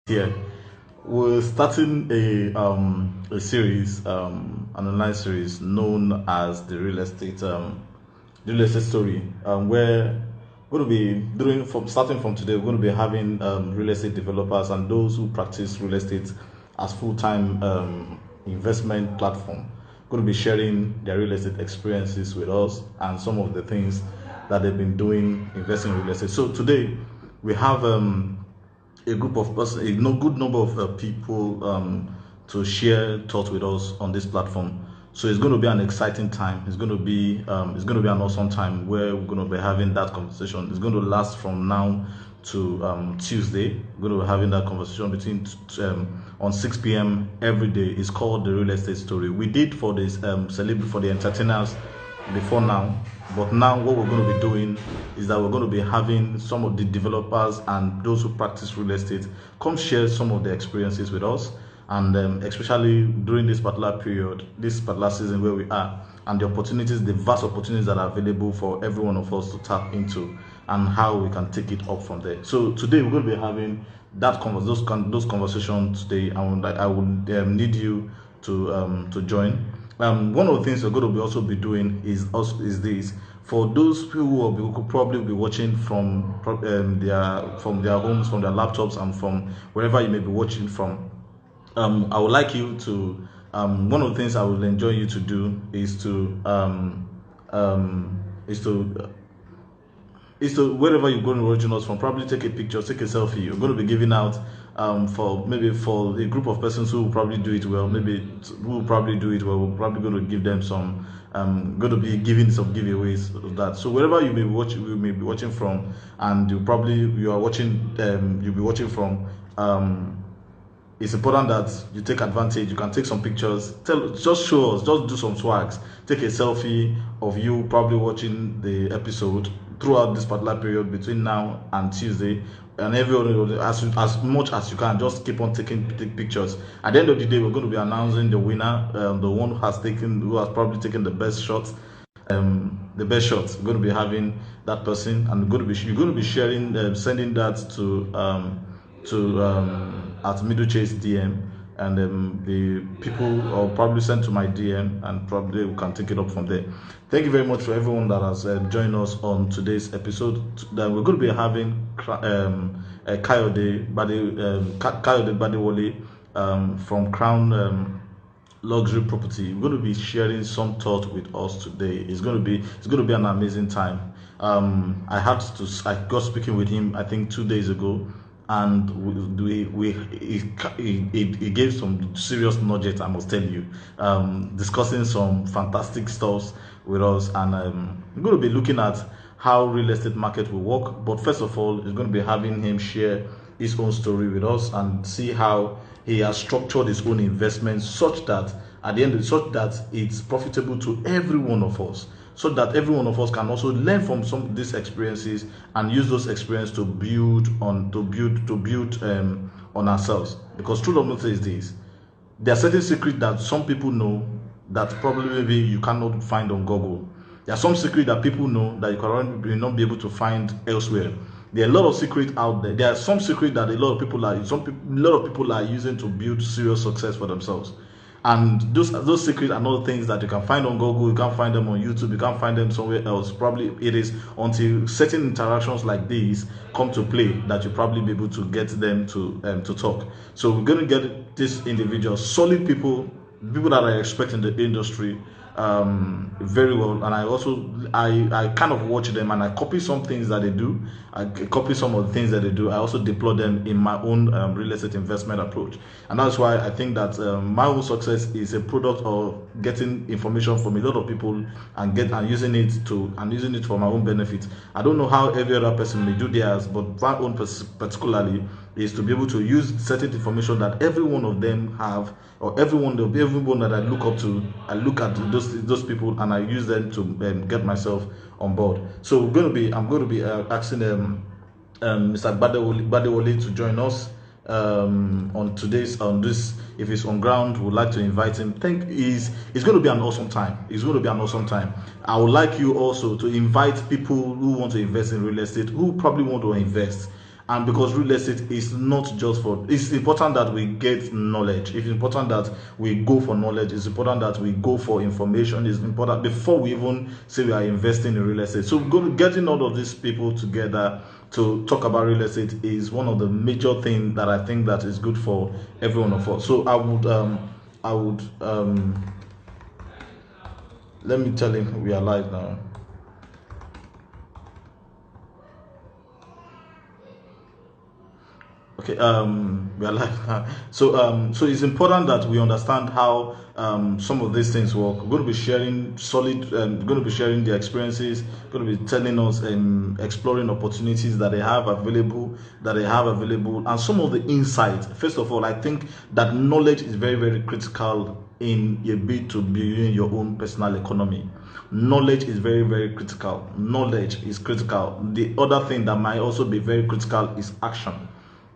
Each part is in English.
Here we're starting a series, an online series known as the real estate story, where we're going to be doing from starting from today. We're going to be having real estate developers and those who practice real estate as full-time investment platform. Going to be sharing their real estate experiences with us and some of the things that they've been doing investing in real estate. So today we have a group of person, good number of people to share thoughts with us on this platform. So it's going to be an exciting time. It's going to be an awesome time where we're going to be having that conversation. It's going to last from now to Tuesday. We're going to be having that conversation between on 6 p.m. every day. It's called the Real Estate Story. We did for this for the entertainers before now, but now what we're going to be doing is that we're going to be having some of the developers and those who practice real estate come share some of their experiences with us, and especially during this particular period, this particular season where we are, and the opportunities, the vast opportunities that are available for every one of us to tap into, and how we can take it up from there. So today we're going to be having those conversations today, and I would need you to join. One of the things we're going to also be doing is this. For those who could probably be watching from their homes, from their laptops, and from wherever you may be watching from, I would like you to. One of the things I would enjoy you to do is to wherever you're going to watching us from, probably take a picture, take a selfie. You're going to be giving out for a group of persons who will probably do it well. We're probably going to give them some. Going to be giving some giveaways of that. So wherever you may be watching from, and you'll be watching from. It's important that you take advantage. You can take some pictures. Just show us. Just do some swags. Take a selfie of you probably watching the episode throughout this particular period between now and Tuesday, and as much as you can. Just keep on taking pictures. At the end of the day, we're going to be announcing the winner, the one who has probably taken the best shot. We're going to be having that person, and you're going to be sharing, sending that to at Middle Chase DM, and the people will probably send to my DM, and probably we can take it up from there. Thank you very much for everyone that has joined us on today's episode. Then we're going to be having Kayode Gbadewole from Crown Luxury Property. We're going to be sharing some thoughts with us today. It's going to be an amazing time. I got speaking with him, I think 2 days ago, and he gave some serious nuggets, I must tell you, discussing some fantastic stuff with us, and we're going to be looking at how real estate market will work. But first of all, it's going to be having him share his own story with us and see how he has structured his own investments such that it's profitable to every one of us, so that every one of us can also learn from some of these experiences and use those experiences to build on ourselves. Because true love is this: there are certain secrets that some people know that probably maybe you cannot find on Google. There are some secrets that people know that you not be able to find elsewhere. There are a lot of secrets out there. There are some secrets that a lot of people are using to build serious success for themselves. And those secrets are not things that you can find on Google. You can't find them on YouTube. You can't find them somewhere else. Probably it is until certain interactions like these come to play that you probably be able to get them to talk. So we're going to get these individuals, solid people that are expecting the industry very well, and I kind of watch them, and I copy some things that they do. I copy some of the things that they do. I also deploy them in my own real estate investment approach, and that's why I think that my own success is a product of getting information from a lot of people and using it for my own benefit. I don't know how every other person may do theirs, but my own particularly is to be able to use certain information that every one of them have, or everyone that I look up to. I look at those people and I use them to get myself on board. So I'm going to be asking Mr. Gbadewole to join us on this. If he's on ground, we'd like to invite him. It's going to be an awesome time. I would like you also to invite people who want to invest in real estate, who probably want to invest, And because real estate is not just for, it's important that we get knowledge. It's important that we go for knowledge. It's important that we go for information. It's important before we even say we are investing in real estate. So getting all of these people together to talk about real estate is one of the major things that I think that is good for every one of us. So I would let me tell him we are live now. Okay, we are live now. So it's important that we understand how some of these things work. We're going to be sharing going to be sharing their experiences, going to be telling us exploring opportunities that they have available, and some of the insights. First of all, I think that knowledge is very, very critical in a bid to building your own personal economy. Knowledge is very, very critical. Knowledge is critical. The other thing that might also be very critical is action.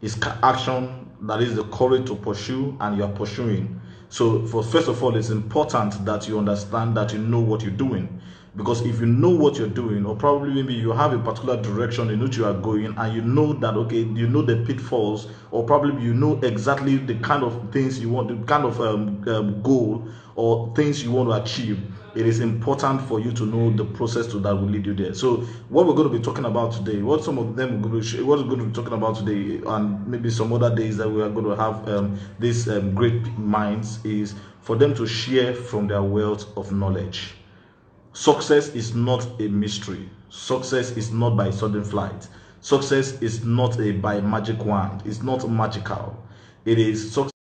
Is action, that is the courage to pursue, and you are pursuing. So first of all, it's important that you understand that you know what you're doing, because if you know what you're doing, or probably maybe you have a particular direction in which you are going, and you know that, okay, you know the pitfalls, or probably you know exactly the kind of things you want, the kind of goal or things you want to achieve, it is important for you to know the process that will lead you there. So what we're going to be talking about today, what some of them what we're going to be talking about today, and maybe some other days that we are going to have these great minds, is for them to share from their wealth of knowledge. Success is not a mystery. Success is not by sudden flight. Success is not by magic wand. It's not magical. It is success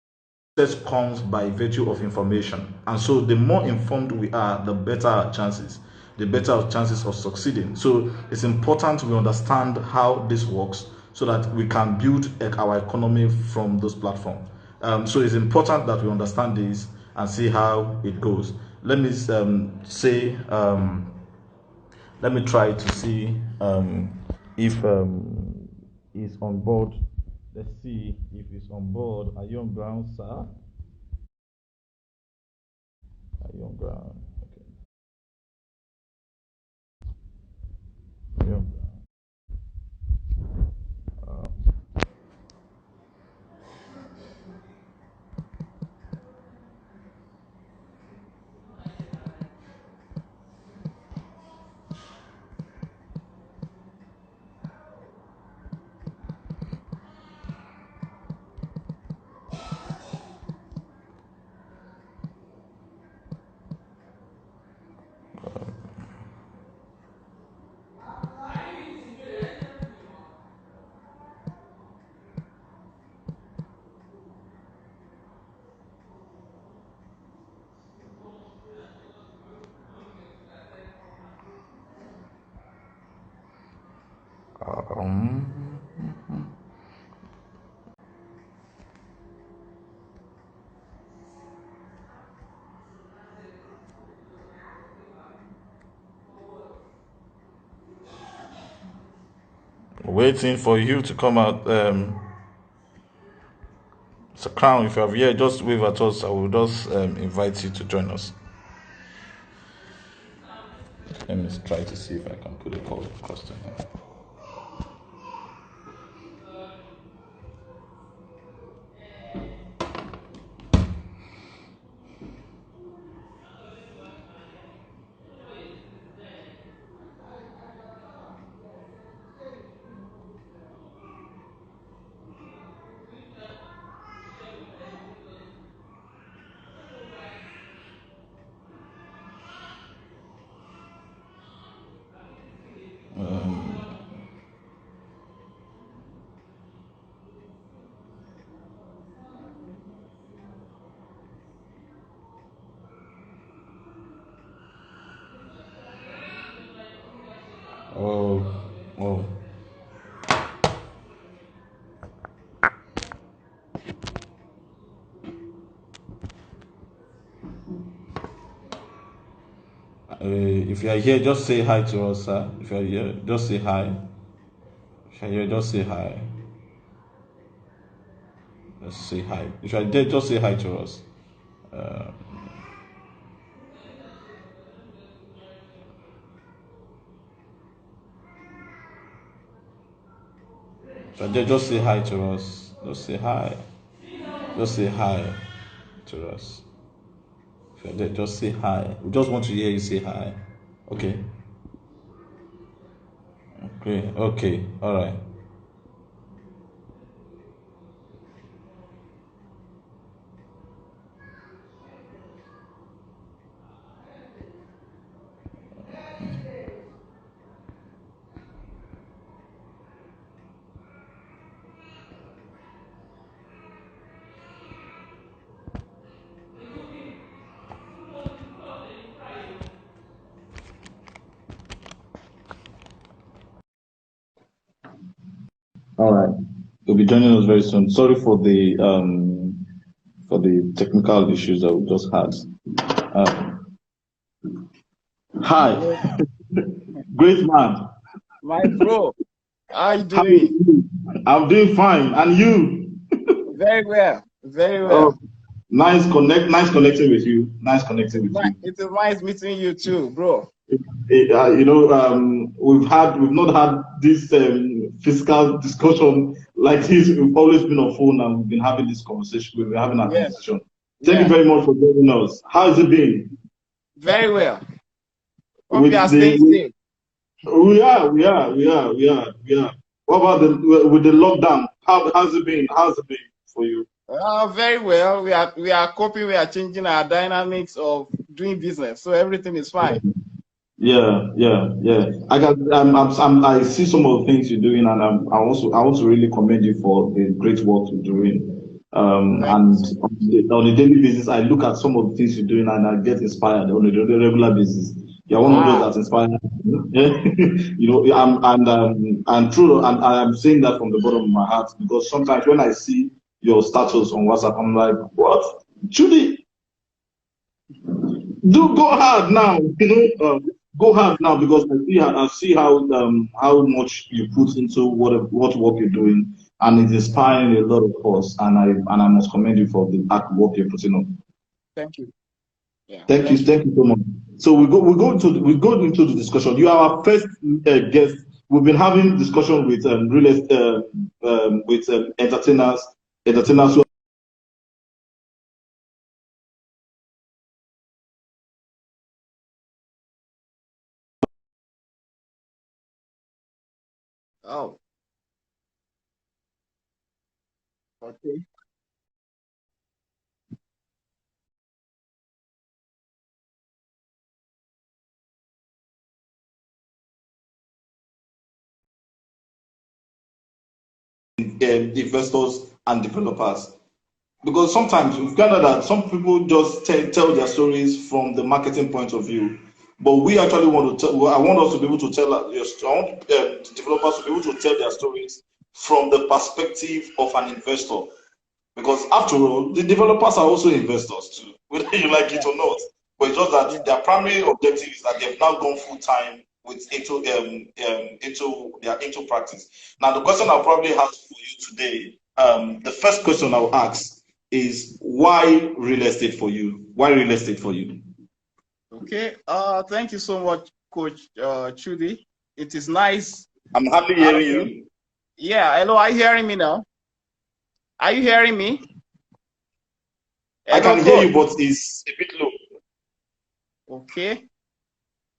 comes by virtue of information. And so the more informed we are, the better our chances. The better our chances of succeeding. So it's important we understand how this works so that we can build our economy from those platforms. So it's important that we understand this and see how it goes. Let me let me try to see if he's on board. Let's see if he's on board. Are you on ground, sir? Are you on ground? Okay. Are you on ground? Waiting for you to come out. It's a crown. If you're here, just wave at us. I will just invite you to join us. Let me try to see if I can put a call across to him. Oh. If you are here, just say hi to us, sir. If you are here, just say hi. If you are here, just say hi. Just say hi. If you are there, just say hi to us. Just say hi to us. Just say hi. Just say hi to us. Just say hi. We just want to hear you say hi. Okay. Okay. Okay. All right. All right. You'll be joining us very soon. Sorry for the technical issues that we just had. Hi, Bro, great man. my bro, how you How are you doing? doing? I'm doing fine. And you? Very well, very Oh, well. nice connecting with you. Nice connecting with you. It's nice meeting you too, bro. We've not had this physical discussion like this. We've always been on phone and we've been having this conversation. We've been having a Yeah, conversation. Thank you yeah, very much for joining us. How has it been? very well. Hope you are With staying the safe. we are. What about the with the lockdown? How's it been? How's it been for you? Very well. We are coping. We are changing our dynamics of doing business, so everything is fine. Yeah. I see some of the things you're doing, and I want to really commend you for the great work you're doing. Thank you And so much. on a daily basis, I look at some of the things you're doing, and I get inspired on a regular basis. You're one of those Ah, that inspire me. And true, and I am saying that from the bottom of my heart because sometimes when I see your status on WhatsApp, I'm like, what, Judy? Do go hard now, go hard now because I see how much you put into what work you're doing, and it's inspiring a lot of us. And I must commend you for the hard work you're putting on. thank you. Yeah, Thank thank you. you so much. So we go into the discussion. You are our first guest. We've been having discussion with entertainers who Oh, okay. investors and developers. Because sometimes we've gathered that some people just tell their stories from the marketing point of view, but we actually want to tell. Well, I want us to be able to tell. I want developers to be able to tell their stories from the perspective of an investor. Because after all, the developers are also investors too, whether you like it Yeah, or not. But it's just that yeah. their primary objective is that they've now gone full time into practice. Now, the question I'll probably have for you today, the first question I'll ask is why real estate for you? Why real estate for you? Okay. Thank you so much, Coach Chudi. It is nice. I'm hardly I hearing don't know. you. Yeah, hello, are you hearing me now? Are you hearing me? I Hello, can hear coach. you, but it's a bit low. Okay.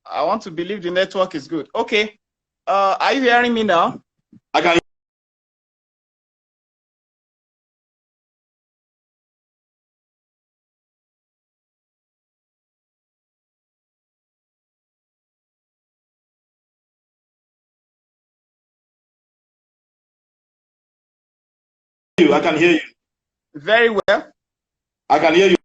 I want to believe the network is good. Okay. Are you hearing me now? I can hear you. I can hear you. Very well. I can hear you.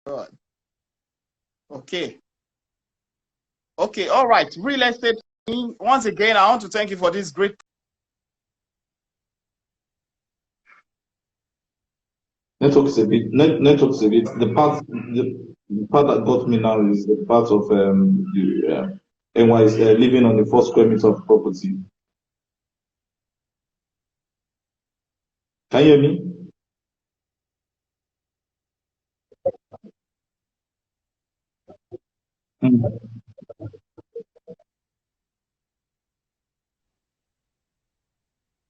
Good. Okay. Okay. All right. Real estate. Once again, I want to thank you for this great. Network's a bit. The part that got me now is the part of the NY's living on the 4 square meters of property. Can you hear me? Mm.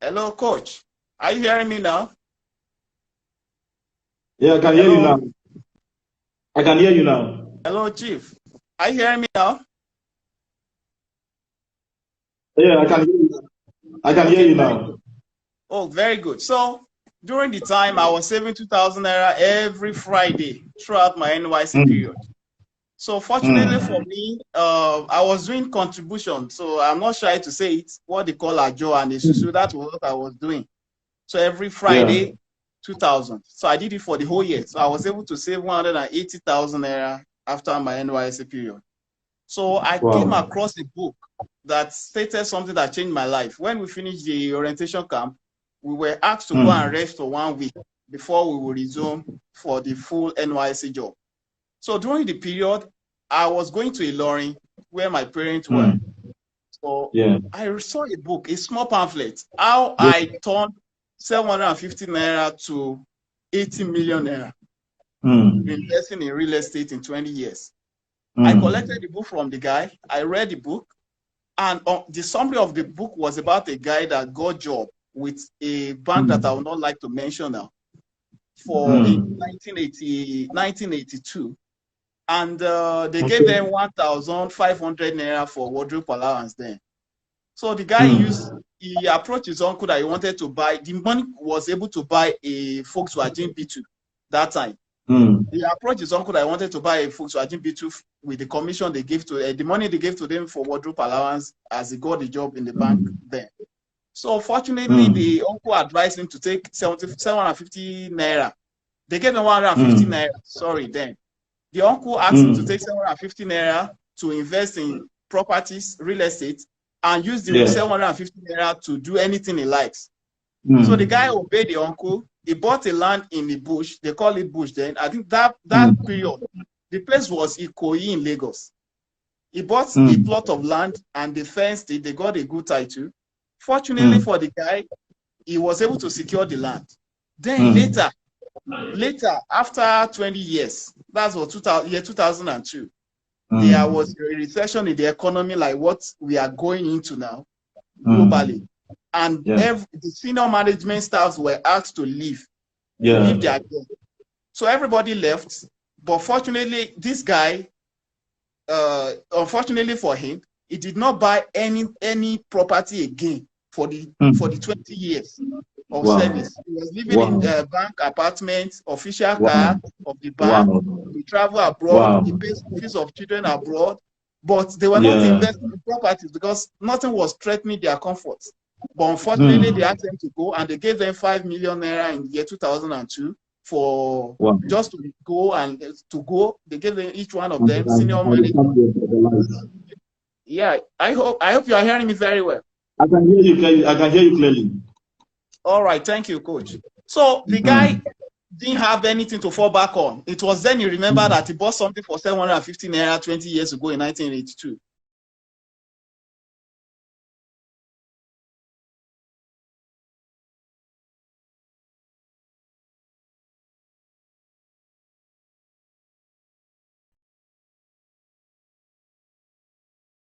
Hello, coach. Are you hearing me now? Yeah, I can hear you now. I can hear you now. Hello, chief. Are you hearing me now? Yeah, I can hear you. I can hear Okay, you very now. good. Oh, very good. So during the time, I was saving 2,000 naira every Friday throughout my NYC Mm. period. So fortunately for Mm. me, I was doing contribution. So I'm not shy to say it, what they call a Joe and a Susu. That was what I was doing. So every Yeah. Friday, 2,000. So I did it for the whole year. So I was able to save 180,000 naira after my NYC period. So I came Wow. across a book that stated something that changed my life. When we finished the orientation camp, we were asked to go and Mm. rest for 1 week before we would resume for the full NYC job. So during the period, I was going to Ilorin, where my parents were. Mm. So Yeah. I saw a book, a small pamphlet, how Yeah. I turned 750 naira to 80 million naira, Mm. investing in real estate in 20 years. I Mm. collected the book from the guy. I read the book, and the summary of the book was about a guy that got job with a bank that I Mm. would not like to mention now for in Mm. 1982. And they gave Okay. them 1,500 naira for wardrobe allowance then. So the guy Mm. he approached his uncle that he wanted to buy. The money was able to buy a Volkswagen B2 that time. Mm. He approached his uncle that he wanted to buy a Volkswagen B2 with the commission they gave to the money they gave to them for wardrobe allowance as he got the job in the bank Mm. then. So fortunately, Mm. the uncle advised him to take 750 naira. They gave him 150 Mm. naira. Sorry, then the uncle asked him to Mm. take 750 naira to invest in properties, real estate, and use the Yeah. 750 naira to do anything he likes. So the guy Mm. obeyed the uncle. He bought a land in the bush. They call it bush then. I think that Mm. period, the place was Ikoyi in Lagos. He bought a Mm. plot of land and they fenced it. They got a good title. Fortunately Mm. for the guy, he was able to secure the land. Then Mm. later, after 20 years, that's what 2002, there was Mm. a recession in the economy like what we are going into now globally. Mm. And Yeah. the senior management staffs were asked to leave Yeah. their job. So everybody left. But fortunately, this guy, unfortunately for him, he did not buy any property again for the Mm. 20 years of Wow. service. He was living in Wow. bank apartments, official car Wow. of the bank. Wow. He traveled abroad. Wow. He paid school fees of children abroad. But they were not Yeah. investing in properties because nothing was threatening their comfort. But unfortunately, they Mm. asked them to go and they gave them 5 million naira in the year 2002 for Wow. just to go and to go. They gave them each one of And, them and, senior and the management. family of the life. Yeah, I hope you are hearing me very well. I can hear you clearly. I can hear you clearly. All right, thank you, coach. So the guy Mm. didn't have anything to fall back on. It was then he remembered Mm. that he bought something for 750 naira 20 years ago in 1982.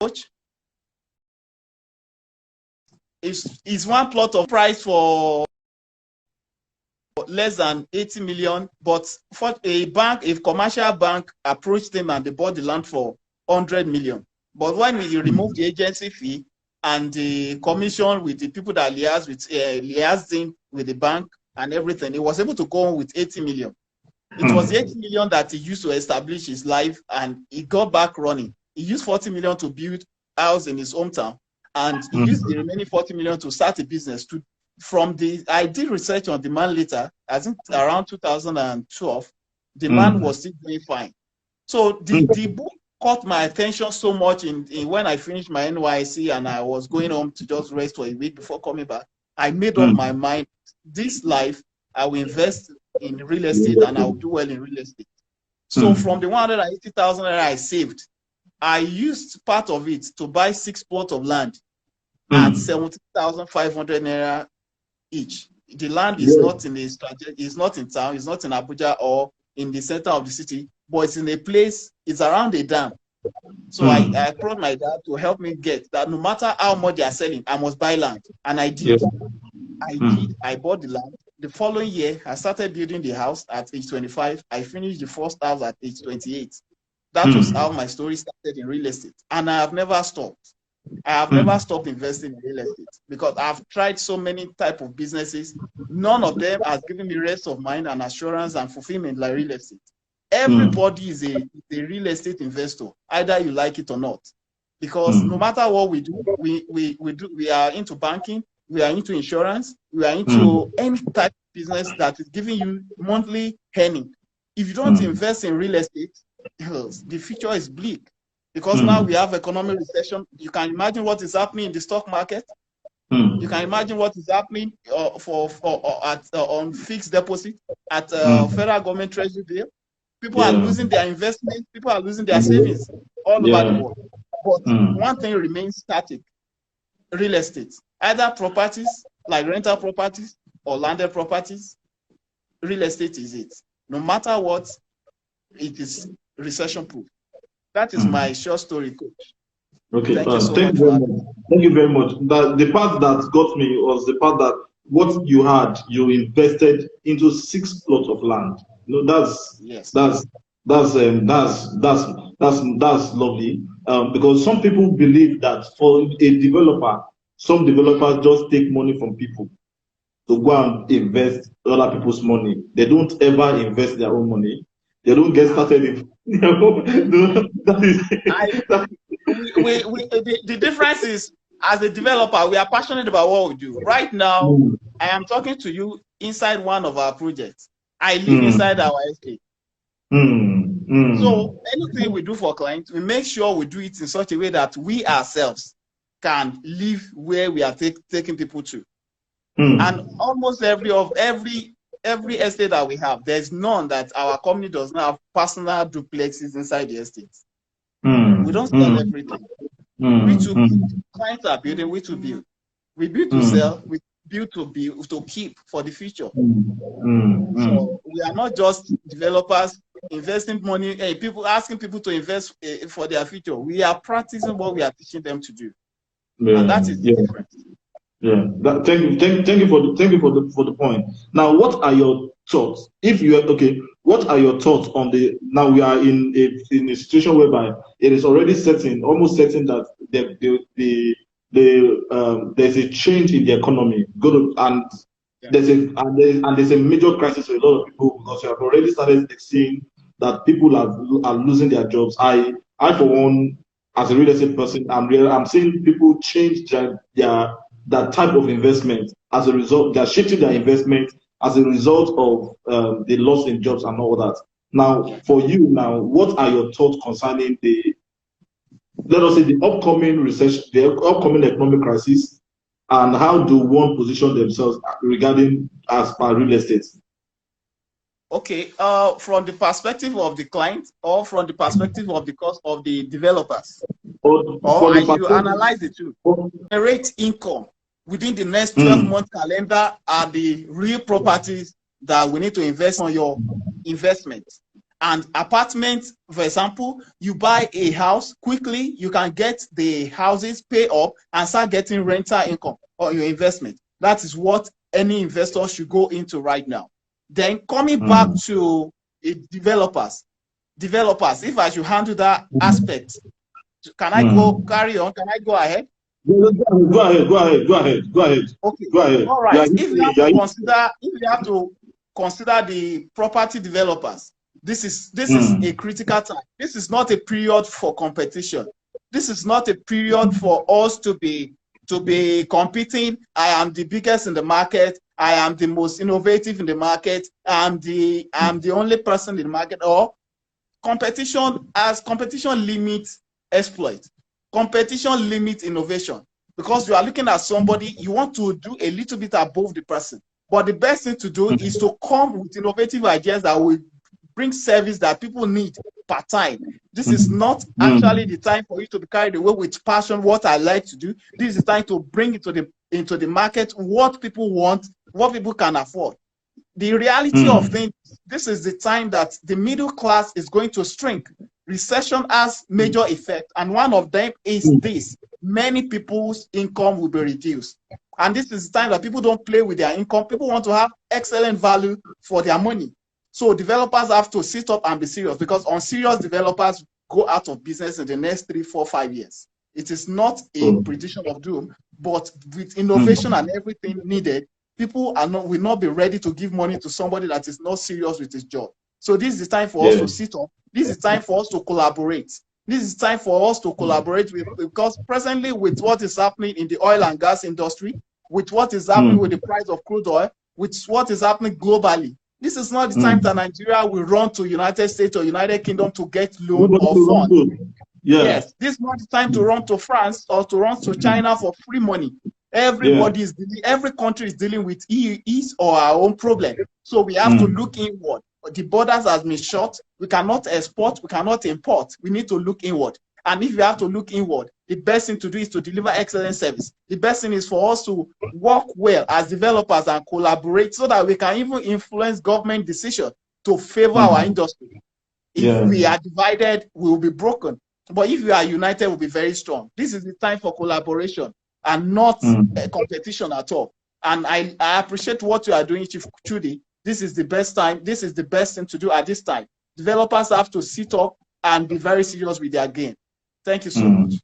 Coach, is one plot of price for less than 80 million, but for a commercial bank approached them and they bought the land for 100 million. But when we removed the agency fee and the commission with the people that liaised with the bank and everything, he was able to go on with 80 million. It was the 80 million that he used to establish his life and he got back running. He used 40 million to build a house in his hometown and he used the Mm. remaining 40 million to start a business. I did research on the man later, I think around 2012, the man Mm. was still doing fine. So the Mm. book caught my attention so much in when I finished my NYC and I was going home to just rest for a week before coming back. I made up my Mm. mind, this life, I will invest in real estate and I'll do well in real estate. So from the 180,000 naira I saved, I used part of it to buy 6 plots of land at 70,500 naira each. The land is not in the it's not in town, it's not in Abuja or in the center of the city, but it's in a place, it's around a dam. So I approached my dad to help me get that no matter how much they are selling, I must buy land. And I did. I bought the land. The following year, I started building the house at age 25. I finished the first house at age 28. That was how my story started in real estate. And I have never stopped. I have never stopped investing in real estate because I've tried so many types of businesses. None of them has given me rest of mind and assurance and fulfillment like real estate. Everybody is a real estate investor, either you like it or not. Because no matter what we do, we are into banking, we are into insurance, we are into any type of business that is giving you monthly earning. If you don't invest in real estate, the future is bleak. Because now we have economic recession. You can imagine what is happening in the stock market. You can imagine what is happening on fixed deposit at federal government treasury bill. People are losing their investment. People are losing their savings all over the world. But one thing remains static: real estate. Either properties like rental properties or landed properties. Real estate is it. No matter what, it is recession-proof. That is my short story, Coach. Okay, thank you very much. The part that got me was the part that what you had, you invested into 6 plots of land. You know, that's lovely. Because some people believe that for a developer, some developers just take money from people to go and invest other people's money. They don't ever invest their own money. They don't get started in. The difference is, as a developer, we are passionate about what we do. Right now, I am talking to you inside one of our projects. I live inside our estate. So anything we do for clients, we make sure we do it in such a way that we ourselves can live where we are taking people to. And almost every estate that we have, there's none that our company does not have personal duplexes inside the estate. We don't sell everything. We too build. Clients are building, we too build. We build to sell, we build to keep for the future. So we are not just developers investing money, people asking people to invest for their future. We are practicing what we are teaching them to do. And that is the difference. Yeah, thank you for the point. Now, what are your thoughts? If you are okay, what are your thoughts on the? Now we are in a situation whereby it is already almost certain that there's a change in the economy. There's a major crisis for a lot of people because you have already started seeing that people are losing their jobs. I for one, as a real estate person, I'm seeing people change that type of investment as a result. They're shifting their investment as a result of the loss in jobs and all that. Now, for you, what are your thoughts concerning the upcoming recession, the upcoming economic crisis, and how do one position themselves regarding as per real estate? Okay, from the perspective of the client or from the perspective of the cost of the developers, or you analyze the two. Generate income within the next 12-month calendar are the real properties that we need to invest on your investment. And apartments, for example, you buy a house quickly, you can get the houses, pay up, and start getting rental income on your investment. That is what any investor should go into right now. Then coming back to developers, if I should handle that aspect, can I carry on? Can I go ahead? Go ahead. Okay. Go ahead. All right. If you have to consider the property developers, this is a critical time. This is not a period for competition. This is not a period for us to be competing. I am the biggest in the market. I am the most innovative in the market. I'm the only person in the market. Or competition limits exploit. Competition limits innovation. Because you are looking at somebody, you want to do a little bit above the person. But the best thing to do is to come with innovative ideas that will bring service that people need part-time. This is not actually the time for you to be carried away with passion, what I like to do. This is the time to bring into the market what people want, what people can afford. The reality of things, this is the time that the middle class is going to shrink. Recession has major effect, and one of them is this: many people's income will be reduced. And this is the time that people don't play with their income. People want to have excellent value for their money. So developers have to sit up and be serious, because unserious developers go out of business in the next 3, 4, 5 years. It is not a prediction of doom, but with innovation and everything needed, people will not be ready to give money to somebody that is not serious with his job. So this is the time for us to sit up. This is time for us to collaborate. This is time for us to collaborate with, because presently with what is happening in the oil and gas industry, with what is happening with the price of crude oil, with what is happening globally, this is not the time that Nigeria will run to United States or United Kingdom to get loan or funds. Yes, this is not the time to run to France or to run to China for free money. Everybody is dealing, every country is dealing with his or our own problem. So we have to look inward. The borders has been shut. We cannot export, we cannot import. We need to look inward. And if you have to look inward, the best thing to do is to deliver excellent service. The best thing is for us to work well as developers and collaborate so that we can even influence government decisions to favor our industry. If we are divided, we will be broken. But if we are united, we'll be very strong. This is the time for collaboration and not a competition at all. And I appreciate what you are doing, Chief Chudi. This is the best time. This is the best thing to do at this time. Developers have to sit up and be very serious with their game. Thank you so much.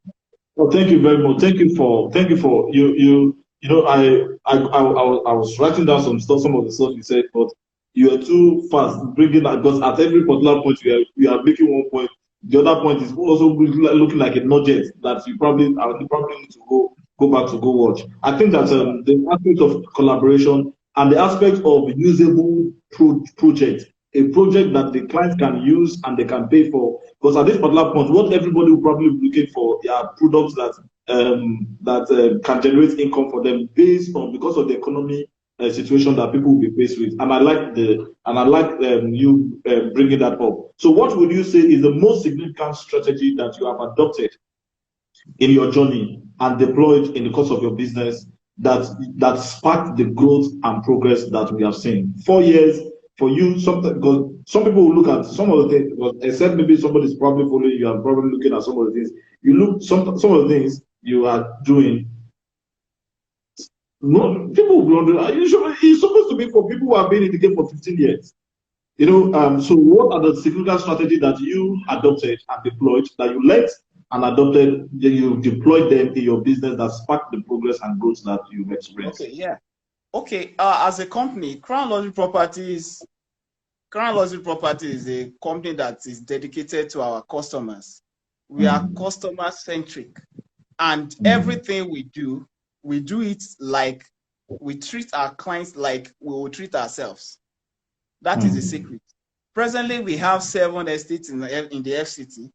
Well, thank you very much. Thank you for you know, I was writing down some of the stuff you said, but you are too fast bringing that, because at every particular point we are making one point. The other point is also looking like a nugget that you probably need to go back to go watch. I think that the aspect of collaboration and the aspect of usable project, a project that the client can use and they can pay for. Because at this particular point, what everybody will probably be looking for are products that can generate income for them because of the economy situation that people will be faced with. And I like you bringing that up. So what would you say is the most significant strategy that you have adopted in your journey and deployed in the course of your business that sparked the growth and progress that we have seen? 4 years for you, because some people will look at some of the things, except maybe somebody's probably following you and probably looking at some of the things. You look some of the things you are doing. No, people will be wondering, it's supposed to be for people who have been in the game for 15 years. You know, so what are the significant strategies that you adopted and deployed, that you learned and adopted, that you deployed them in your business that sparked the progress and growth that you've experienced? Okay, yeah. Okay, as a company, Crown Luxury Properties is a company that is dedicated to our customers. We are customer-centric, and everything we do it like we treat our clients like we will treat ourselves. That is the secret. Presently, we have 7 estates in the FCT,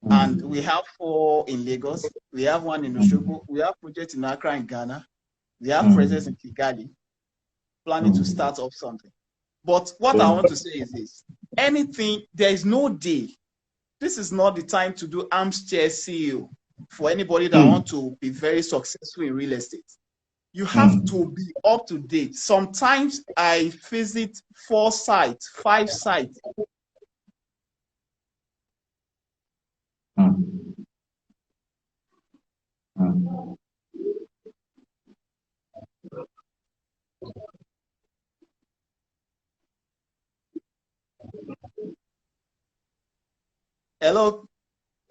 and we have 4 in Lagos. We have 1 in Osogbo. We have projects in Accra and Ghana. We have presence in Kigali, planning to start up something. But what I want to say is this: there is no day. This is not the time to do armchair CEO for anybody that wants to be very successful in real estate. You have to be up to date. Sometimes I visit 4 sites, 5 sites.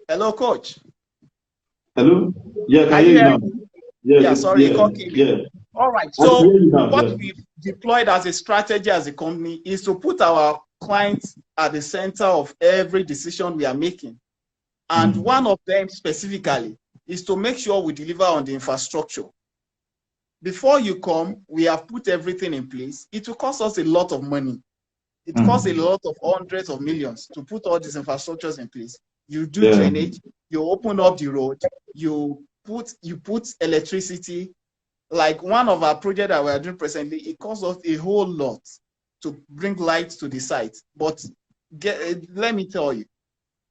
Hello, coach. Hello. Yeah, can you hear me now? Yeah, sorry, yeah. All right. So what we've deployed as a strategy as a company is to put our clients at the center of every decision we are making. And one of them specifically is to make sure we deliver on the infrastructure. Before you come, we have put everything in place. It will cost us a lot of money. It costs a lot of hundreds of millions to put all these infrastructures in place. You do drainage, you open up the road, you put electricity, Like one of our projects that we are doing presently, it costs us a whole lot to bring lights to the site. But let me tell you,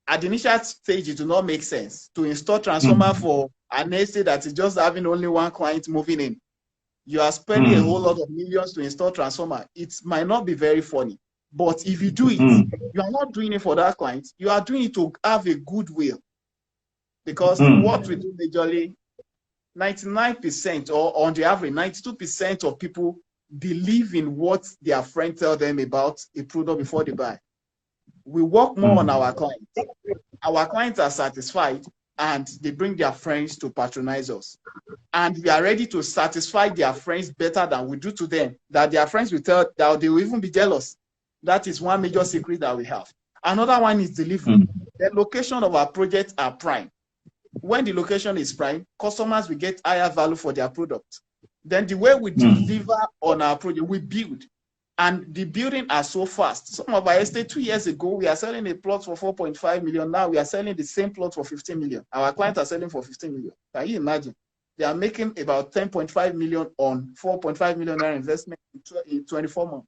at the initial stage, it do not make sense to install transformer for an estate that is just having only one client moving in. You are spending a whole lot of millions to install transformer. It might not be very funny, but if you do it, you are not doing it for that client. You are doing it to have a goodwill. Because what we do majorly, 99% or on the average, 92% of people believe in what their friend tell them about a product before they buy. We work more on our clients. Our clients are satisfied and they bring their friends to patronize us. And we are ready to satisfy their friends better than we do to them. That their friends will tell that they will even be jealous. That is one major secret that we have. Another one is delivery. The location of our projects are prime. When the location is prime, customers will get higher value for their product. Then the way we deliver on our project, we build. And the building are so fast. Some of our estate 2 years ago, we are selling a plot for 4.5 million. Now we are selling the same plot for 15 million. Our clients are selling for 15 million. Can you imagine? They are making about 10.5 million on 4.5 million investment in 24 months.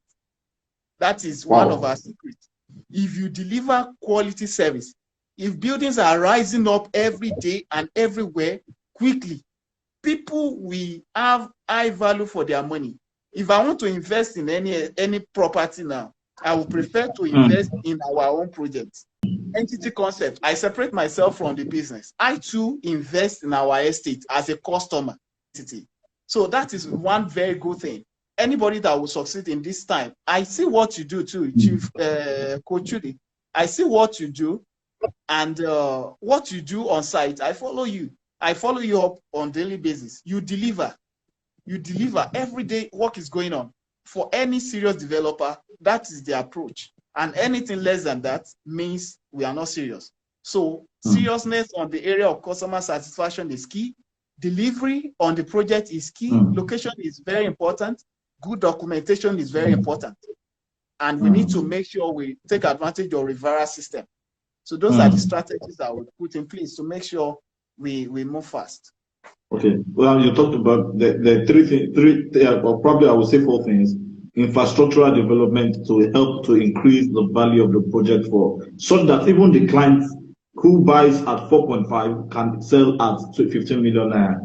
That is one of our secrets. If you deliver quality service, if buildings are rising up every day and everywhere quickly, people will have high value for their money. If I want to invest in any property now, I would prefer to invest in our own projects. Entity concept, I separate myself from the business. I too invest in our estate as a customer entity. So that is one very good thing. Anybody that will succeed in this time, I see what you do too, Chief Coach Judy. I see what you do, and what you do on site. I follow you. I follow you up on daily basis. You deliver. You deliver. Every day work is going on. For any serious developer, that is the approach. And anything less than that means we are not serious. So seriousness on the area of customer satisfaction is key. Delivery on the project is key. Location is very important. Good documentation is very important. And we need to make sure we take advantage of referral system. So those are the strategies that we put in place to make sure we move fast. Okay. Well, you talked about the three, or probably I would say 4 things. Infrastructural development to help to increase the value of the project so that even the client who buys at 4.5 can sell at 15 million naira.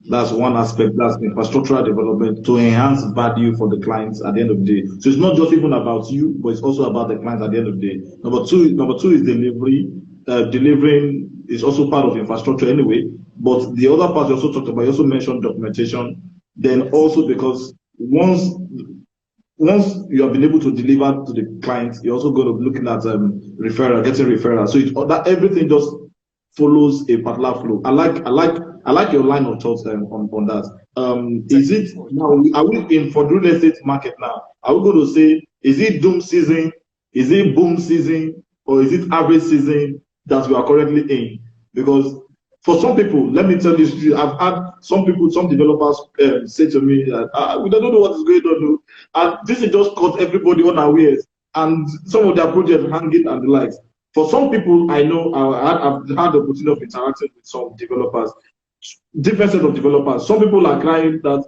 That's one aspect. That's infrastructural development to enhance value for the clients at the end of the day. So it's not just even about you, but it's also about the clients at the end of the day. Number two is delivery. Delivering is also part of infrastructure anyway. But the other part you also talked about, you also mentioned documentation. Then also because once you have been able to deliver to the client, you're also going to be looking at referral, getting referral. So that everything just follows a particular flow. I like your line of thoughts on that. Is it now? Are we in for the real estate market now? Are we going to say, is it doom season? Is it boom season? Or is it average season that we are currently in? Because for some people, let me tell you, I've had some developers say to me that we don't know what is going on, and this is just caught everybody unawares, and some of their projects hanging and the likes. For some people, I know I've had the opportunity of interacting with some developers, different set of developers. Some people are crying that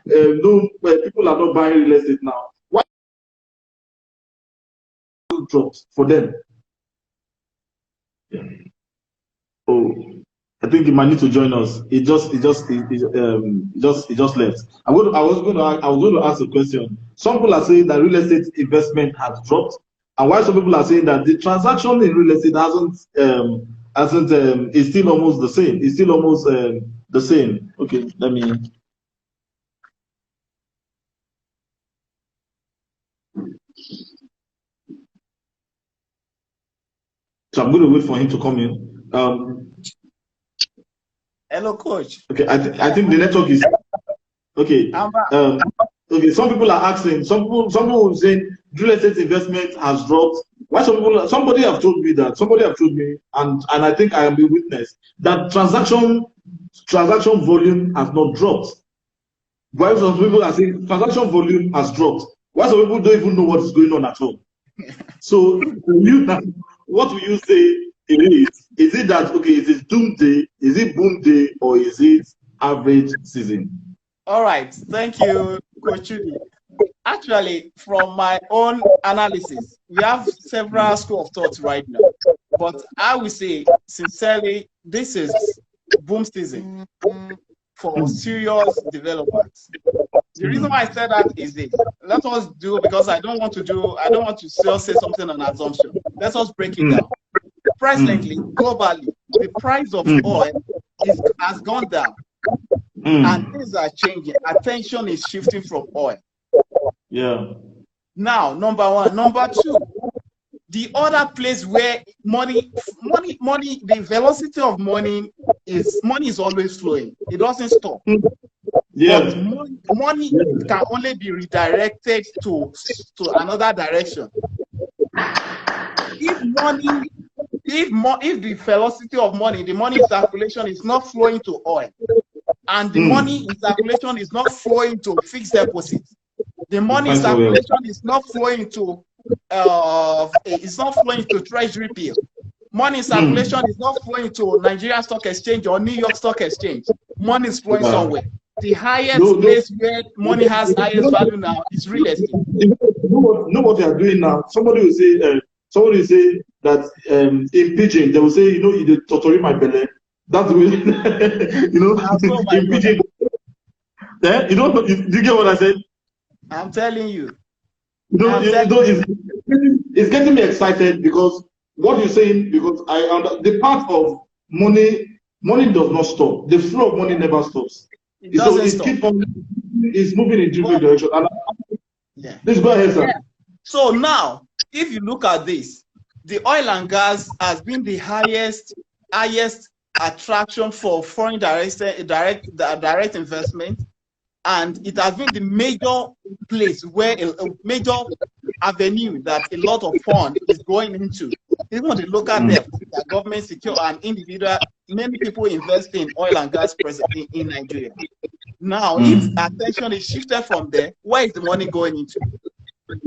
no, people are not buying real estate now. Why dropped for them? Yeah. Oh. I think he might need to join us. He just left. I was going to ask a question. Some people are saying that real estate investment has dropped, and why some people are saying that the transaction in real estate is still almost the same. It's still almost the same. Okay, let me. So I'm going to wait for him to come in. Hello, Coach. Okay, I think the network is okay. Okay, some people are asking. Some people are saying real estate investment has dropped. Why somebody have told me, and I think I am a witness that transaction volume has not dropped. Why some people are saying transaction volume has dropped? Why some people don't even know what is going on at all? So what will you say it is? Is it that, okay, is it doom day, is it boom day, or is it average season? All right. Thank you, Coach Chudi. Actually, from my own analysis, we have several school of thoughts right now. But I will say, sincerely, this is boom season for serious developers. The reason why I said that is this. Let us do, because I don't want to say something on assumption. Let us break it down. Presently, globally, the price of oil has gone down and things are changing. Attention is shifting from oil. Yeah. Now, number one. Number two, the other place where money, the velocity of money is always flowing. It doesn't stop. Yeah. But money can only be redirected to another direction. If the velocity of money, the money in circulation is not flowing to oil, and the money in circulation is not flowing to fixed deposits, the money in circulation is not flowing to treasury bill. Money in circulation is not flowing to Nigeria Stock Exchange or New York Stock Exchange. Money is flowing somewhere. The highest place where money has highest value now is real estate. You know what they are doing now? Somebody will say that in pidgin, they will say, you know, you did torture my belly. That's the way, you know, in pidgin. Yeah, you know, do you get what I said? I'm telling you. You know, it's getting me excited because what you're saying, because the part of money does not stop. The flow of money never stops. It's moving in different directions. Yeah. Please go ahead, sir. Yeah. So now, if you look at this, the oil and gas has been the highest attraction for foreign direct investment, and it has been the major place where a major avenue that a lot of fund is going into. Even the local debt, the government secure and individual, many people invest in oil and gas presently in Nigeria. Now, if attention is shifted from there, where is the money going into?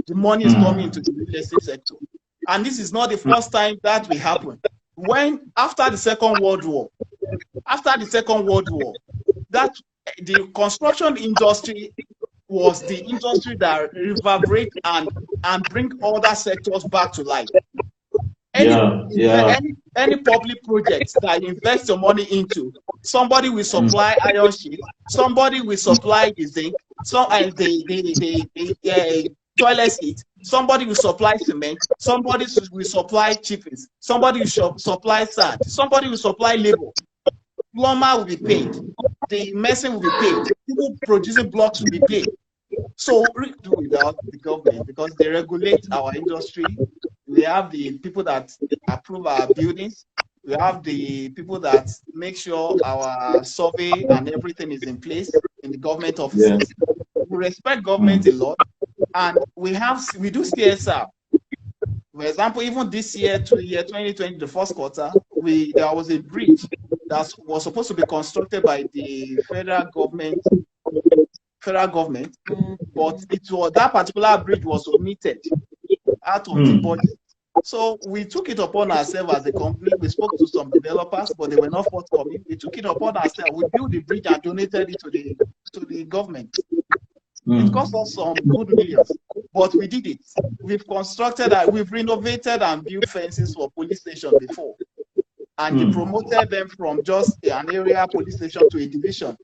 The money is coming into the real estate sector. And this is not the first time that will happen. When, after the Second World War, that the construction industry was the industry that reverberate and bring other sectors back to life. Any public projects that you invest your money into, somebody will supply iron sheet, somebody will supply the zinc, the toilet seat, somebody will supply cement, somebody will supply chippings, somebody will supply sand, somebody will supply labor. Plumber will be paid, the mason will be paid, people producing blocks will be paid. So we do without the government because they regulate our industry. We have the people that approve our buildings. We have the people that make sure our survey and everything is in place in the government offices. Yeah. We respect government a lot, and we do CSR. For example, even this year, 2020, the first quarter, there was a bridge that was supposed to be constructed by the federal government, but that particular bridge was omitted out of the budget. So we took it upon ourselves as a company. We spoke to some developers, but they were not forthcoming. We took it upon ourselves. We built the bridge and donated it to the government. It cost us some good millions, but we did it. We've renovated and built fences for police station before, and we promoted them from just an area police station to a division.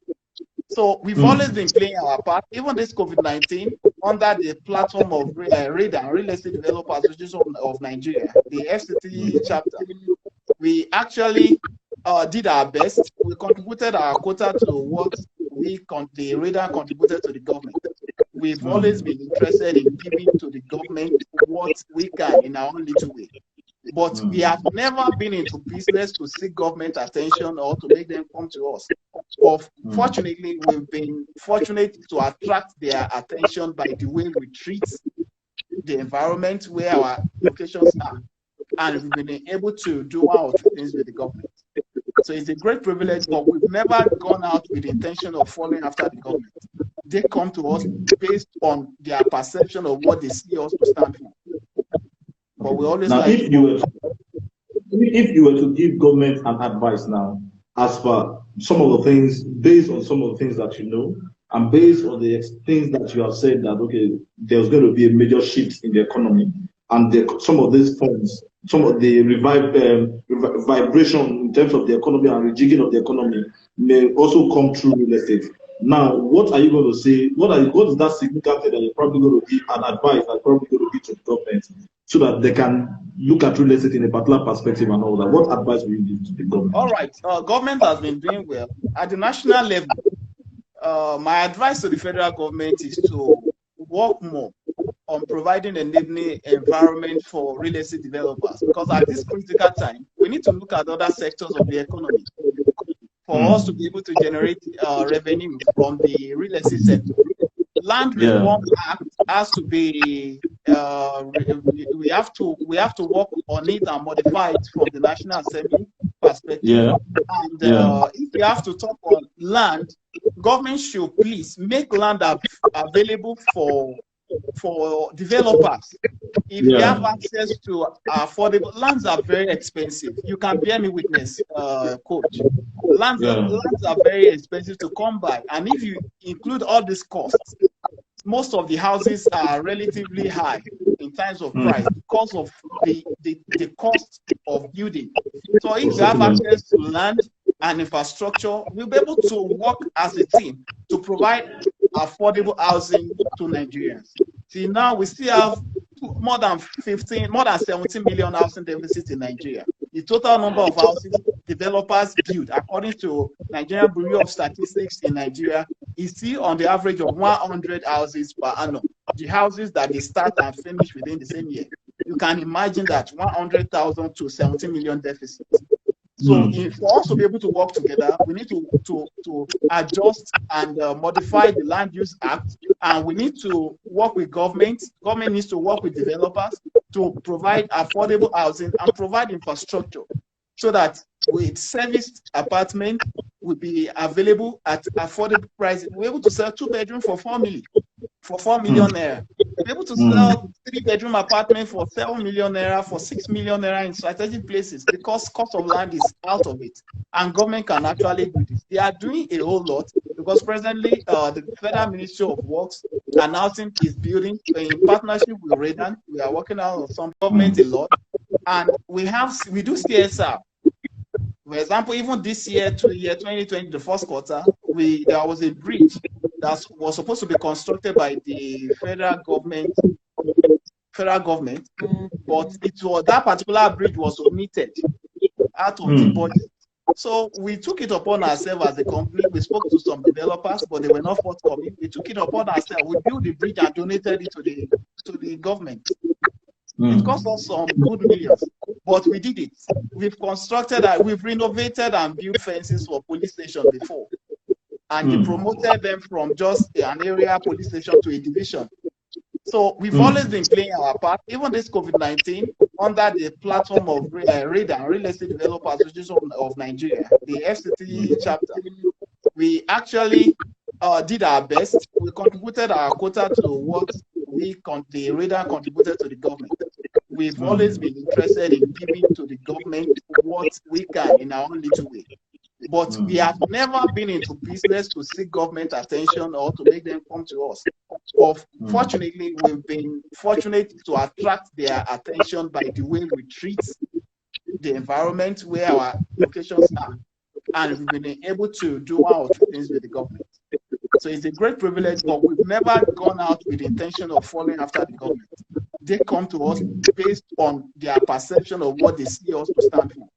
So we've always been playing our part. Even this COVID-19, under the platform of RADA, Real Estate Developer Association of Nigeria, the FCT chapter, we actually did our best. We contributed our quota to what the RADA contributed to the government. We've always been interested in giving to the government what we can in our own little way. But we have never been into business to seek government attention or to make them come to us. But fortunately, we've been fortunate to attract their attention by the way we treat the environment where our locations are. And we've been able to do one or two things with the government. So it's a great privilege, but we've never gone out with the intention of following after the government. They come to us based on their perception of what they see us to stand for. But we always now, if you were to give government an advice now, as per some of the things, based on some of the things that you know, and based on the things that you have said that, okay, there's going to be a major shift in the economy, and some of these funds, some of the vibration in terms of the economy and rejigging of the economy may also come through real estate. Now, what are you going to say? What is that significant thing that you're probably going to give an advice that's probably going to be to the government so that they can look at real estate in a particular perspective and all that? What advice will you give to the government? All right. Government has been doing well at the national level. My advice to the federal government is to work more on providing enabling environment for real estate developers, because at this critical time, we need to look at other sectors of the economy for us to be able to generate revenue from the real estate sector. Land Reform Act has to be, we have to work on it and modify it from the National Assembly perspective. And if we have to talk on land, government should please make land available for developers. If you have access to affordable lands, are very expensive. You can bear me witness, coach. Lands are very expensive to come by, and if you include all these costs, most of the houses are relatively high in terms of price because of the cost of building. So if you have access to land and infrastructure, we'll be able to work as a team to provide affordable housing to Nigerians. See, now we still have more than 17 million housing deficit in Nigeria. The total number of houses developers build, according to Nigerian Bureau of Statistics in Nigeria, is still on the average of 100 houses per annum. The houses that they start and finish within the same year. You can imagine that 100,000 to 17 million deficit. So for us to be able to work together, we need to adjust and modify the Land Use Act, and we need to work with government. Government needs to work with developers to provide affordable housing and provide infrastructure so that with serviced apartment will be available at affordable prices. We're able to sell 2-bedroom for 4 million. For 4 million naira. We're able to sell 3-bedroom apartment for 7 million naira, for 6 million naira in strategic places, because cost of land is out of it. And government can actually do this. They are doing a whole lot, because presently the Federal Ministry of Works and Housing is building in partnership with Redan. We are working on some government a lot. And we do CSR. For example, even this year, 2020, the first quarter, there was a bridge that was supposed to be constructed by the federal government, but that particular bridge was omitted out of the budget. So we took it upon ourselves as a company. We spoke to some developers, but they were not forthcoming. We took it upon ourselves. We built the bridge and donated it to the government. It cost us some good millions, but we did it. We've constructed, we've renovated and built fences for police station before. And they promoted them from just an area police station to a division. So we've always been playing our part. Even this COVID-19, under the platform of Redan, Real Estate Developers Association of Nigeria, the FCT chapter, we actually did our best. We contributed our quota to what the Redan contributed to the government. We've always been interested in giving to the government what we can in our own little way. But we have never been into business to seek government attention or to make them come to us. But fortunately, we've been fortunate to attract their attention by the way we treat the environment where our locations are. And we've been able to do one or two things with the government. So it's a great privilege, but we've never gone out with the intention of following after the government. They come to us based on their perception of what they see us to stand for.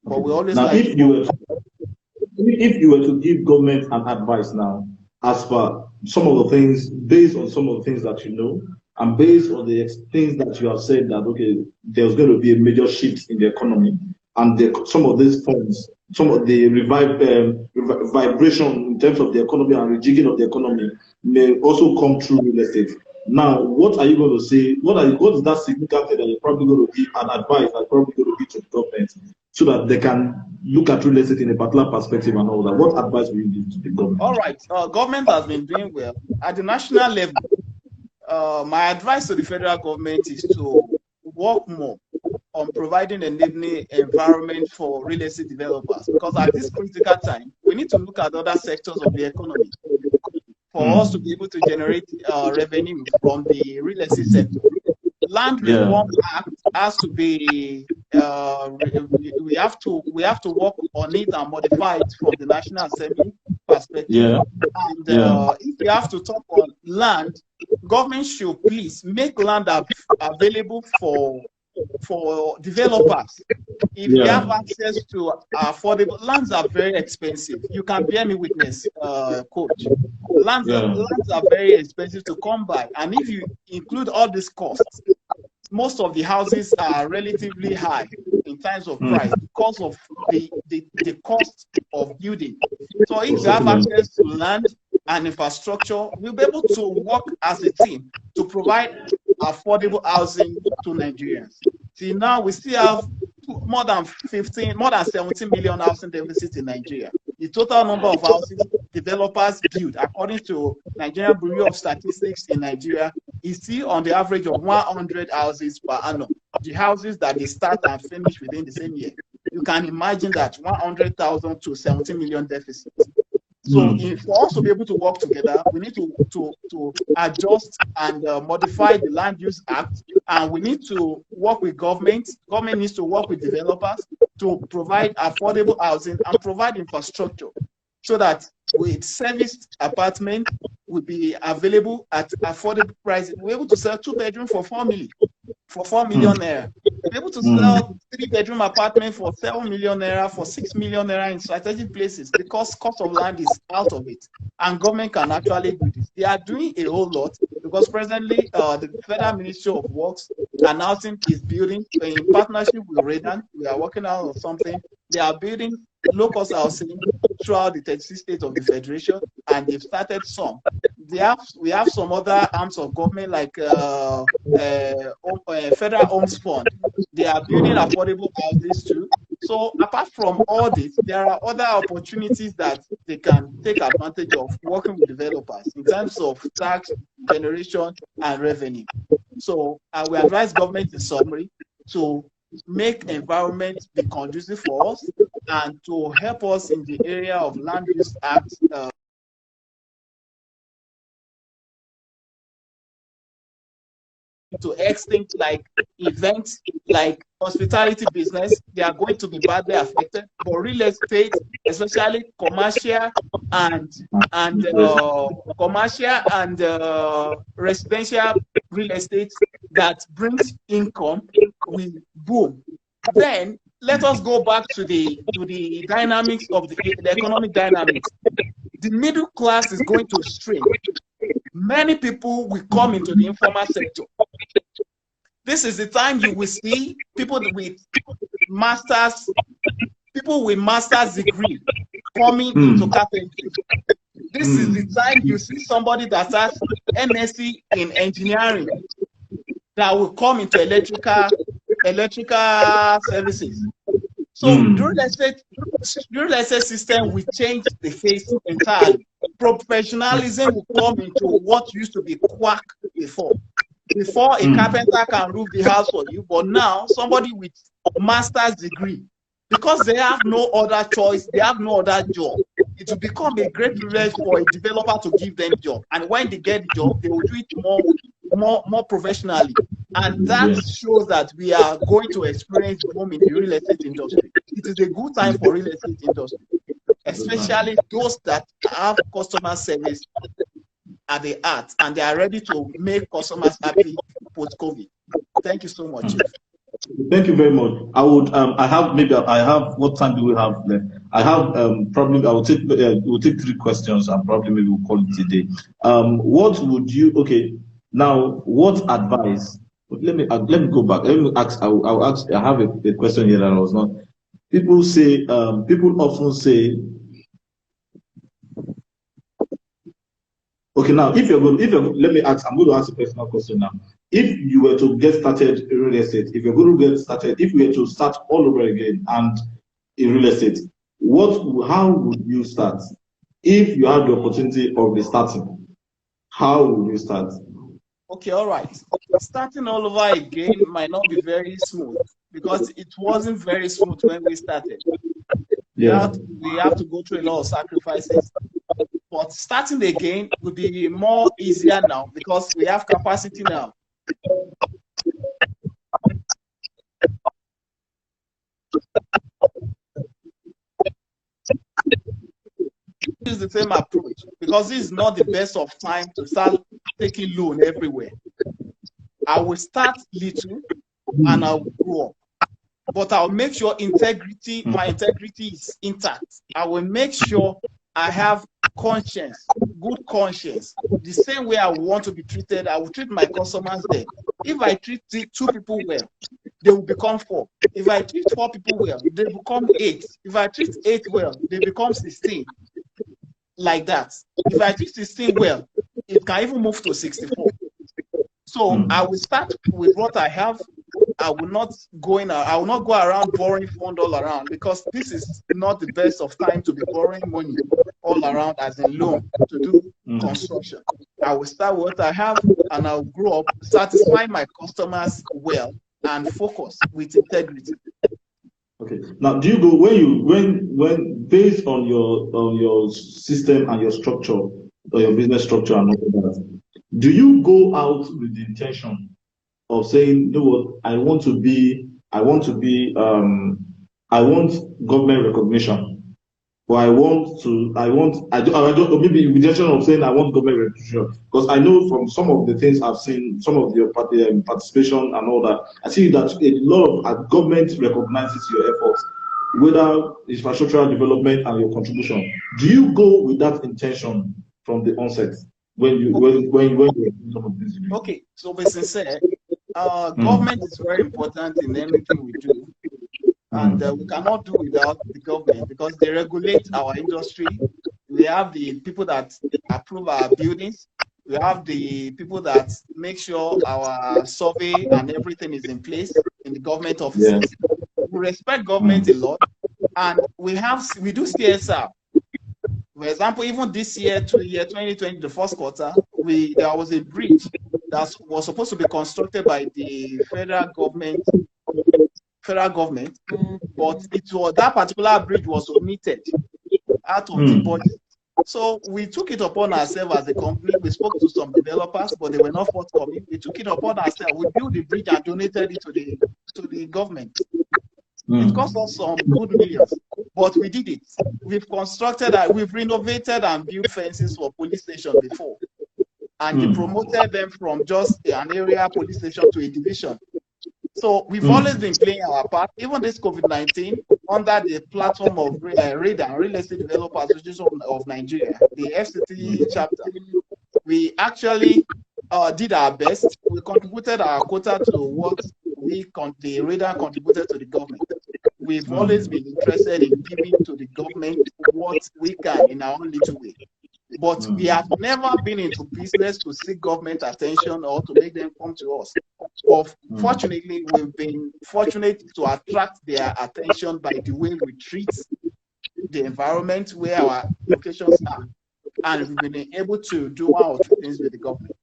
But we always now, if you were to give government an advice now, as for some of the things, based on some of the things that you know, and based on the things that you have said that, okay, there's going to be a major shift in the economy, and some of these funds, some of the vibration in terms of the economy and rejigging of the economy may also come through real estate. Now, what are you going to say? What is that significant thing that you're probably going to give an advice that's probably going to be to the government so that they can look at real estate in a particular perspective and all that? What advice will you give to the government? All right. Government has been doing well. At the national level, my advice to the federal government is to work more on providing enabling environment for real estate developers, because at this critical time, we need to look at other sectors of the economy for us to be able to generate revenue from the real estate sector. Land Reform Act has to be we have to work on it and modify it from the National Assembly perspective. And if we have to talk on land, government should please make land available for developers. If you have access to affordable lands, are very expensive. You can bear me witness, coach. Lands are very expensive to come by, and if you include all these costs, most of the houses are relatively high in terms of price because of the cost of building. So if you have access to land and infrastructure, we'll be able to work as a team to provide affordable housing to Nigerians. See, now we still have more than 17 million housing deficit in Nigeria. The total number of houses developers build, according to Nigerian Bureau of Statistics in Nigeria, is still on the average of 100 houses per annum. The houses that they start and finish within the same year. You can imagine that 100,000 to 17 million deficit. So for us to be able to work together, we need to adjust and modify the Land Use Act, and we need to work with government. Government needs to work with developers to provide affordable housing and provide infrastructure so that with serviced apartment will be available at affordable prices. We're able to sell 2-bedroom for 4 million naira. We're able to sell 3-bedroom apartment for 7 million naira, for 6 million naira in strategic places because cost of land is out of it, and government can actually do this. They are doing a whole lot because presently the Federal Ministry of Works and Housing is building in partnership with Redan. We are working out on something. They are building low-cost housing throughout the 36 states of the Federation, and they've started some. We have some other arms of government like Federal Homes Fund. They are building affordable houses too. So apart from all this, there are other opportunities that they can take advantage of working with developers in terms of tax generation and revenue. So I will advise government in summary to make environment be conducive for us and to help us in the area of Land Use Act. To extinct like events like hospitality business, they are going to be badly affected. But real estate, especially commercial and residential real estate that brings income, will boom. Then let us go back to the dynamics of the economic dynamics. The middle class is going to shrink. Many people will come into the informal sector. This is the time you will see people with master's degree coming into carpentry. This is the time you see somebody that has MSc in engineering that will come into electrical services. So the real estate system will change the face entirely. Professionalism will come into what used to be quack before. Before, a carpenter can roof the house for you, but now somebody with master's degree, because they have no other choice, they have no other job, it will become a great privilege for a developer to give them job. And when they get the job, they will do it more professionally. And that shows that we are going to experience boom in the real estate industry. It is a good time for real estate industry, especially those that have customer service at the heart and they are ready to make customers happy post-COVID. Thank you so much, Chief. Thank you very much. I have, what time do we have left? I have, probably, we'll take 3 questions and probably maybe we'll call it a day. What would you, now, what advice, let me go back. Let me ask, I'll ask, I have a question here that I was not. People often say, now, let me ask, I'm going to ask a personal question now. If you were to get started in real estate, if you were to start all over again and in real estate, how would you start? If you had the opportunity of restarting, how would you start? Okay, all right. Starting all over again might not be very smooth because it wasn't very smooth when we started. We have to go through a lot of sacrifices. But starting again will be more easier now because we have capacity now. Use the same approach because this is not the best of time to start taking loan everywhere. I will start little and I'll grow up. But I'll make sure my integrity is intact. I will make sure I have conscience, good conscience. The same way I want to be treated, I will treat my customers there. If I treat 2 people well, they will become 4. If I treat 4 people well, they become 8. If I treat 8 well, they become 16. Like that. If I treat 16 well, it can even move to 64. So I will start with what I have. I will not go around borrowing fund all around because this is not the best of time to be borrowing money all around as a loan to do construction. I will start with what I have and I'll grow up, satisfy my customers well and focus with integrity. Okay. Now, do you go when based on your system and your structure or your business structure and all that, do you go out with the intention of saying, you know what, I want government recognition, or maybe with the intention of saying I want government recognition? Because I know from some of the things I've seen, some of your participation and all that, I see that a lot of government recognizes your efforts, whether infrastructural development and your contribution. Do you go with that intention from the onset when you're doing some of this? Okay, so be sincere. Government is very important in everything we do, and we cannot do without the government because they regulate our industry. We have the people that approve our buildings. We have the people that make sure our survey and everything is in place in the government offices. Yeah. We respect government a lot, and we do CSR. For example, even this year, 2020, the first quarter, there was a bridge that was supposed to be constructed by the federal government, but that particular bridge was omitted out of the budget. So we took it upon ourselves as a company. We spoke to some developers, but they were not forthcoming. We took it upon ourselves. We built the bridge and donated it to the government. It cost us some good millions, but we did it. We've renovated and built fences for police station before. And they promoted them from just an area police station to a division. So we've always been playing our part. Even this COVID-19, under the platform of REDA, Real Estate Developers Association of Nigeria, the FCT chapter, we actually did our best. We contributed our quota to what the REDA contributed to the government. We've always been interested in giving to the government what we can in our own little way. But we have never been into business to seek government attention or to make them come to us. But fortunately, we've been fortunate to attract their attention by the way we treat the environment where our locations are. And we've been able to do one or two things with the government.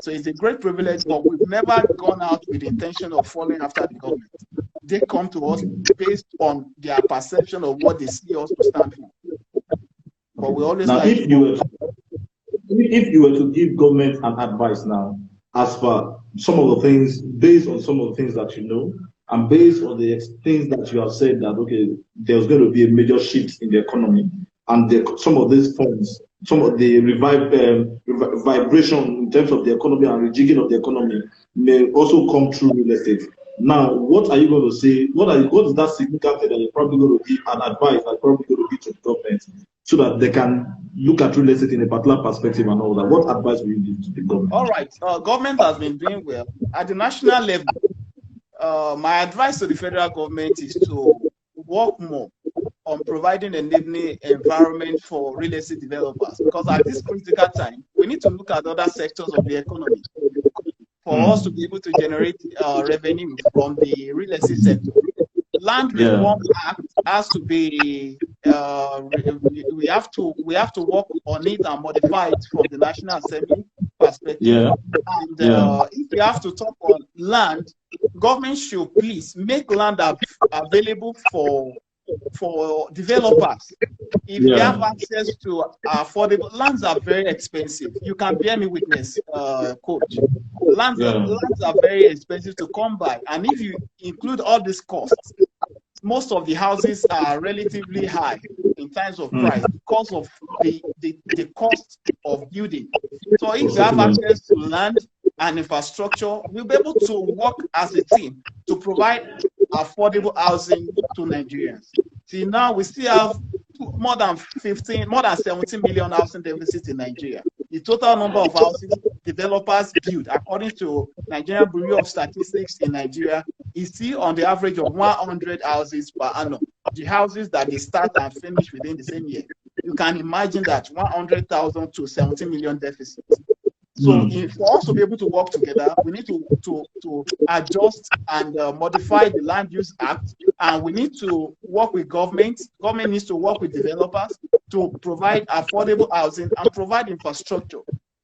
So it's a great privilege, but we've never gone out with the intention of following after the government. They come to us based on their perception of what they see us to stand for. But we always now, if you were to give government an advice now, as per some of the things, based on some of the things that you know, and based on the things that you have said that okay, there's going to be a major shift in the economy, and some of these funds, some of the vibration in terms of the economy and rejigging of the economy may also come through real estate. Now, what are you going to say? What is that significant thing that you're probably going to give an advice that probably going to give to the government so that they can look at real estate in a particular perspective and all that? What advice will you give to the government? All right. Government has been doing well. At the national level, my advice to the federal government is to work more on providing an enabling environment for real estate developers. Because at this critical time, we need to look at other sectors of the economy for us to be able to generate revenue from the real estate sector. Land Reform Act has to be, we have to work on it and modify it from the National Assembly perspective. Yeah. And if we have to talk on land, government should please make land available for for developers, if you Yeah. have access to affordable lands, are very expensive. You can bear me witness, coach. Yeah. Lands are very expensive to come by, and if you include all these costs, most of the houses are relatively high in terms of Mm. price because of the cost of building. So if For you have settlement. access to land and infrastructure, we'll be able to work as a team to provide affordable housing to Nigerians. See, now we still have more than 17 million housing deficit in Nigeria. The total number of houses developers build, according to Nigerian Bureau of Statistics in Nigeria, is still on the average of 100 houses per annum. The houses that they start and finish within the same year. You can imagine that 100,000 to 17 million deficit. So for us to be able to work together, we need to adjust and modify the Land Use Act, and we need to work with government. Government needs to work with developers to provide affordable housing and provide infrastructure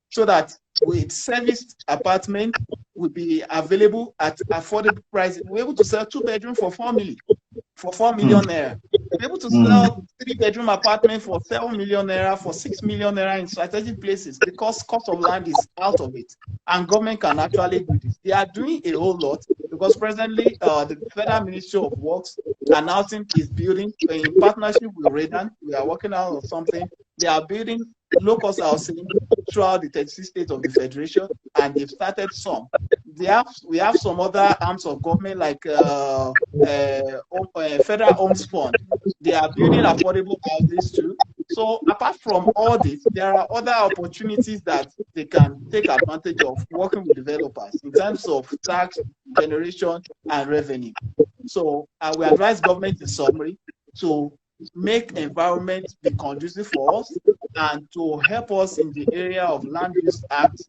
so that with serviced apartment will be available at affordable prices. We're able to sell 2-bedroom for 4 million. For 4 million naira. We're able to sell 3-bedroom apartment for 7 million naira, for 6 million naira in strategic places because cost of land is out of it. And government can actually do this. They are doing a whole lot because presently the Federal Ministry of Works and Housing is building in partnership with Redan. We are working out on something. They are building low-cost housing throughout the 36 states of the Federation, and they've started some. We have some other arms of government like Federal Homes Fund. They are building affordable houses too. So apart from all this, there are other opportunities that they can take advantage of working with developers in terms of tax generation and revenue. So I will advise government in summary to make environment be conducive for us and to help us in the area of Land Use Act